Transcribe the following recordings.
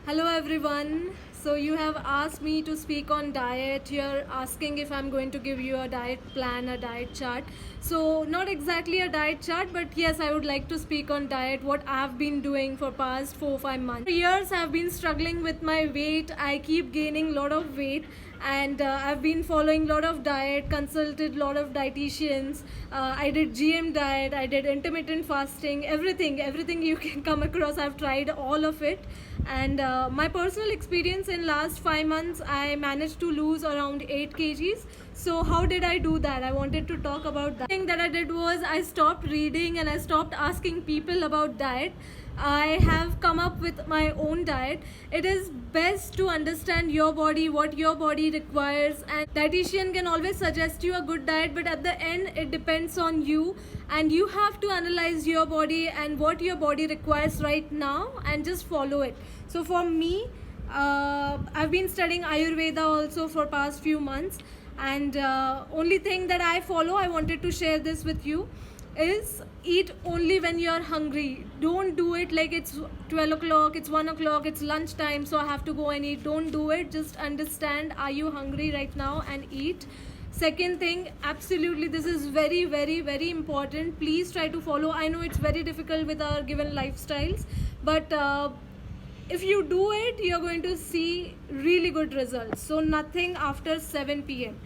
Hello everyone. So you have asked me to speak on diet. You're asking if I'm going to give you a diet plan, a diet chart. So not exactly a diet chart, but yes, I would like to speak on diet, what I've been doing for past 4 5 months. For years I've been struggling with my weight. I keep gaining lot of weight, and I've been following lot of diet, consulted lot of dietitians. I did GM diet, I did intermittent fasting, everything you can come across. I've tried all of it, and my personal experience in last 5 months, I managed to lose around 8 kgs. So how did I do that? I wanted to talk about that. The thing that I did was I stopped reading and I stopped asking people about diet. I have come up with my own diet. It is best to understand your body, what your body requires, and dietitian can always suggest you a good diet, but at the end it depends on you, and you have to analyze your body and what your body requires right now and just follow it. So for me, I've been studying Ayurveda also for past few months, and only thing that I follow, I wanted to share this with you, is eat only when you're hungry. Don't do it like it's 12 o'clock, it's 1 o'clock, it's lunchtime, so I have to go and eat. Don't do it. Just understand, are you hungry right now, and eat. Second thing, absolutely, this is very, very, very important. Please try to follow. I know it's very difficult with our given lifestyles, but if you do it, you're going to see really good results. So nothing after 7 p.m.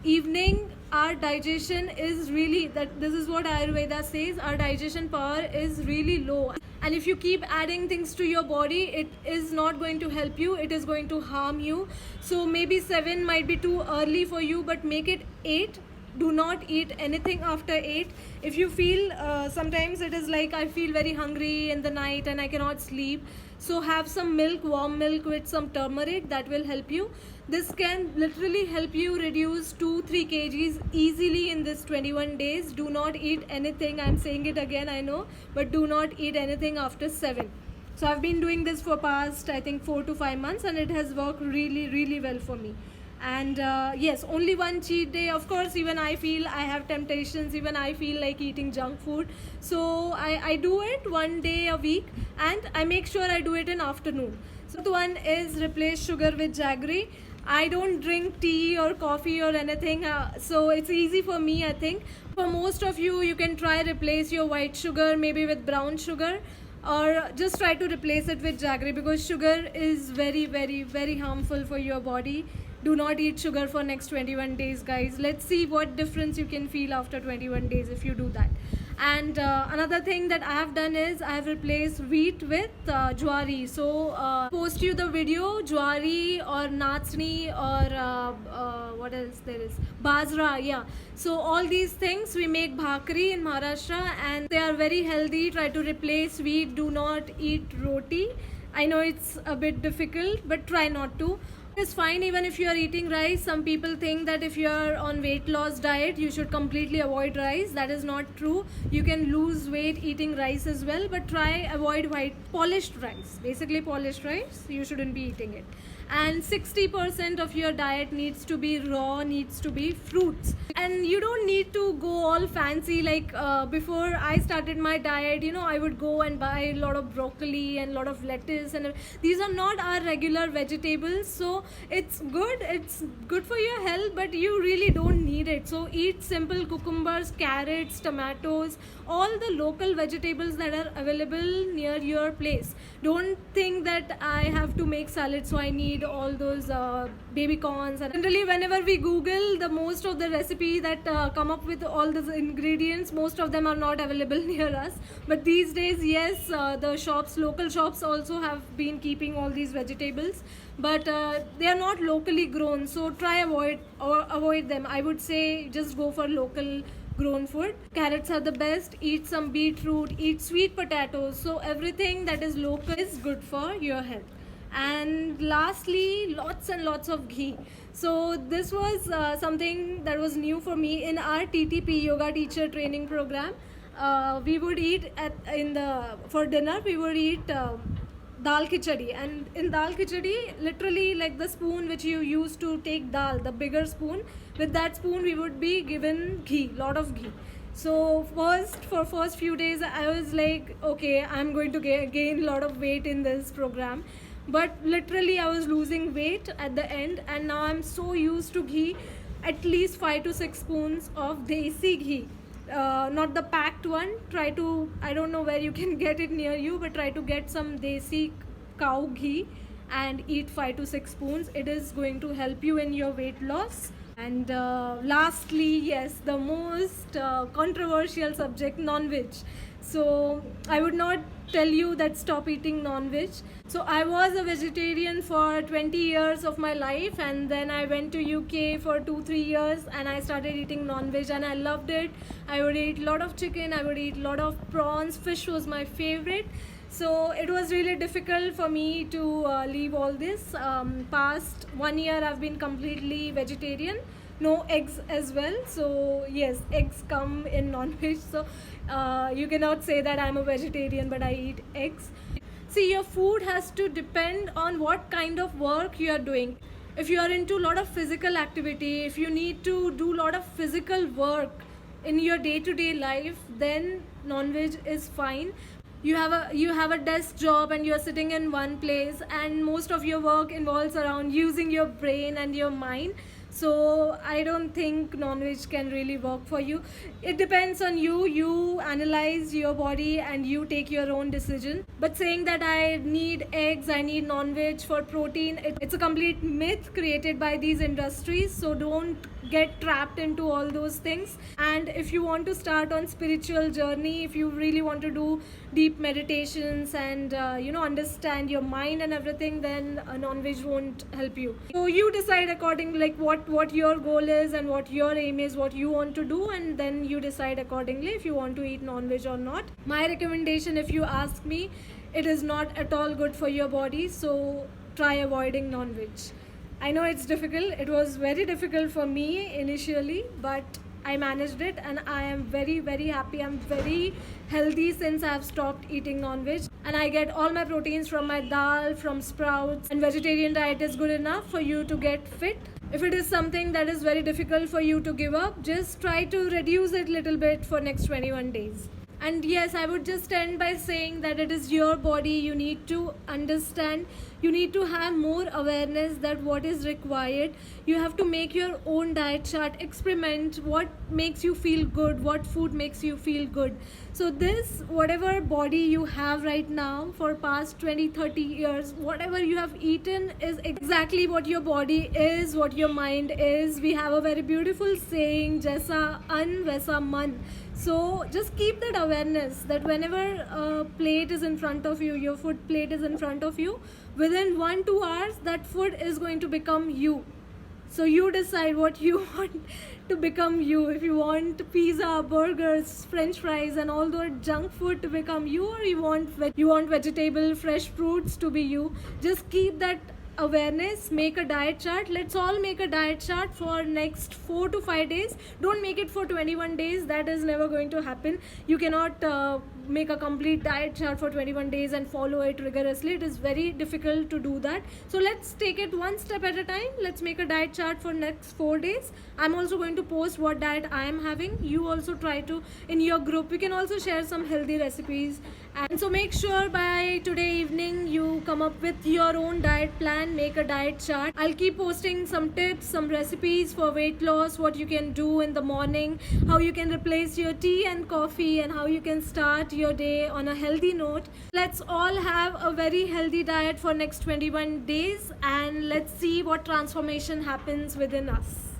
Evening, our digestion is really, that this is what Ayurveda says, our digestion power is really low, and if you keep adding things to your body, it is not going to help you, it is going to harm you. So maybe 7 might be too early for you, but make it 8. Do not eat anything after 8. If you feel sometimes it is like I feel very hungry in the night and I cannot sleep, so have some milk, warm milk with some turmeric, that will help you. This can literally help you reduce 2-3 kgs easily in this 21 days. Do not eat anything, I'm saying it again, I know, but do not eat anything after 7. So I've been doing this for past, I think, 4 to 5 months, and it has worked really, really well for me. And yes, only one cheat day. Of course, even I feel I have temptations, even I feel like eating junk food, so I do it one day a week, and I make sure I do it in afternoon. So the one is replace sugar with jaggery. I don't drink tea or coffee or anything, so it's easy for me, I think. For most of you, you can try replace your white sugar maybe with brown sugar, or just try to replace it with jaggery, because sugar is very, very, very harmful for your body. Do not eat sugar for next 21 days, guys. Let's see what difference you can feel after 21 days if you do that. And another thing that I have done is I have replaced wheat with jwari. So post you the video, jwari or natsni, or what else there is, bajra, yeah. So all these things we make bhakri in Maharashtra, and they are very healthy. Try to replace wheat. Do not eat roti. I know it's a bit difficult, but try not to. It's fine even if you are eating rice. Some people think that if you are on weight loss diet, you should completely avoid rice. That is not true. You can lose weight eating rice as well, but try avoid white polished rice. Basically polished rice, you shouldn't be eating it. And 60% of your diet needs to be raw, needs to be fruits. And you don't need to go all fancy like before I started my diet, I would go and buy a lot of broccoli and a lot of lettuce, and these are not our regular vegetables. So it's good for your health, but you really don't need it. So eat simple cucumbers, carrots, tomatoes, all the local vegetables that are available near your place. Don't think that I have to make salad, so I need all those baby corns. And generally whenever we Google, the most of the recipe that come up with all the ingredients, most of them are not available near us. But these days, yes, the shops, local shops also have been keeping all these vegetables, but they are not locally grown, so try avoid them. I would say just go for local grown food. Carrots are the best. Eat some beetroot, eat sweet potatoes. So everything that is local is good for your health. And lastly, lots and lots of ghee. So this was something that was new for me in our TTP, yoga teacher training program. We would eat for dinner, we would eat dal khichdi, and in dal khichdi, literally like the spoon which you use to take dal, the bigger spoon, with that spoon we would be given ghee, lot of ghee. So for first few days I was like, okay, I'm going to gain a lot of weight in this program, but literally I was losing weight at the end, and now I'm so used to ghee. At least 5 to 6 spoons of desi ghee, not the packed one. Try to, I don't know where you can get it near you, but try to get some desi cow ghee and eat 5 to 6 spoons. It is going to help you in your weight loss. And lastly, yes, the most controversial subject, non-veg. So I would not tell you that stop eating non-veg. So I was a vegetarian for 20 years of my life, and then I went to UK for 2-3 years, and I started eating non-veg, and I loved it. I would eat a lot of chicken, I would eat a lot of prawns, fish was my favorite. So it was really difficult for me to leave all this. Past 1 year I've been completely vegetarian, no eggs as well. So yes, eggs come in non-veg, so you cannot say that I'm a vegetarian but I eat eggs. See, your food has to depend on what kind of work you are doing. If you are into a lot of physical activity, if you need to do a lot of physical work in your day-to-day life, then non-veg is fine. You have a desk job and you're sitting in one place, and most of your work involves around using your brain and your mind. So I don't think non-veg can really work for you. It depends on you. You analyze your body and you take your own decision. But saying that I need eggs, I need non-veg for protein, it's a complete myth created by these industries. So don't get trapped into all those things. And if you want to start on spiritual journey, if you really want to do deep meditations and understand your mind and everything, then non-veg won't help you. So you decide accordingly, like what your goal is and what your aim is, what you want to do, and then you decide accordingly if you want to eat non-veg or not. My recommendation, if you ask me, it is not at all good for your body, so try avoiding non-veg. I know it's difficult. It was very difficult for me initially, but I managed it, and I am very, very happy. I'm very healthy since I've stopped eating non-veg, and I get all my proteins from my dal, from sprouts, and vegetarian diet is good enough for you to get fit. If it is something that is very difficult for you to give up, just try to reduce it a little bit for next 21 days. And yes, I would just end by saying that it is your body. You need to understand, you need to have more awareness that what is required. You have to make your own diet chart, experiment what makes you feel good, what food makes you feel good. So this, whatever body you have right now for past 20-30 years, whatever you have eaten is exactly what your body is, what your mind is. We have a very beautiful saying, jaisa an vaisa man. So just keep that awareness that whenever a plate is in front of you, your food plate is in front of you, within 1-2 hours that food is going to become you. So you decide what you want to become you. If you want pizza, burgers, french fries and all the junk food to become you, or you want vegetable, fresh fruits to be you. Just keep that awareness, make a diet chart. Let's all make a diet chart for next 4 to 5 days. Don't make it for 21 days. That is never going to happen. You cannot make a complete diet chart for 21 days and follow it rigorously. It is very difficult to do that. So let's take it one step at a time. Let's make a diet chart for next 4 days. I'm also going to post what diet I am having. You also try to, in your group you can also share some healthy recipes. And so make sure by today evening you come up with your own diet plan, make a diet chart. I'll keep posting some tips, some recipes for weight loss, what you can do in the morning, how you can replace your tea and coffee, and how you can start your day on a healthy note. Let's all have a very healthy diet for next 21 days, and let's see what transformation happens within us.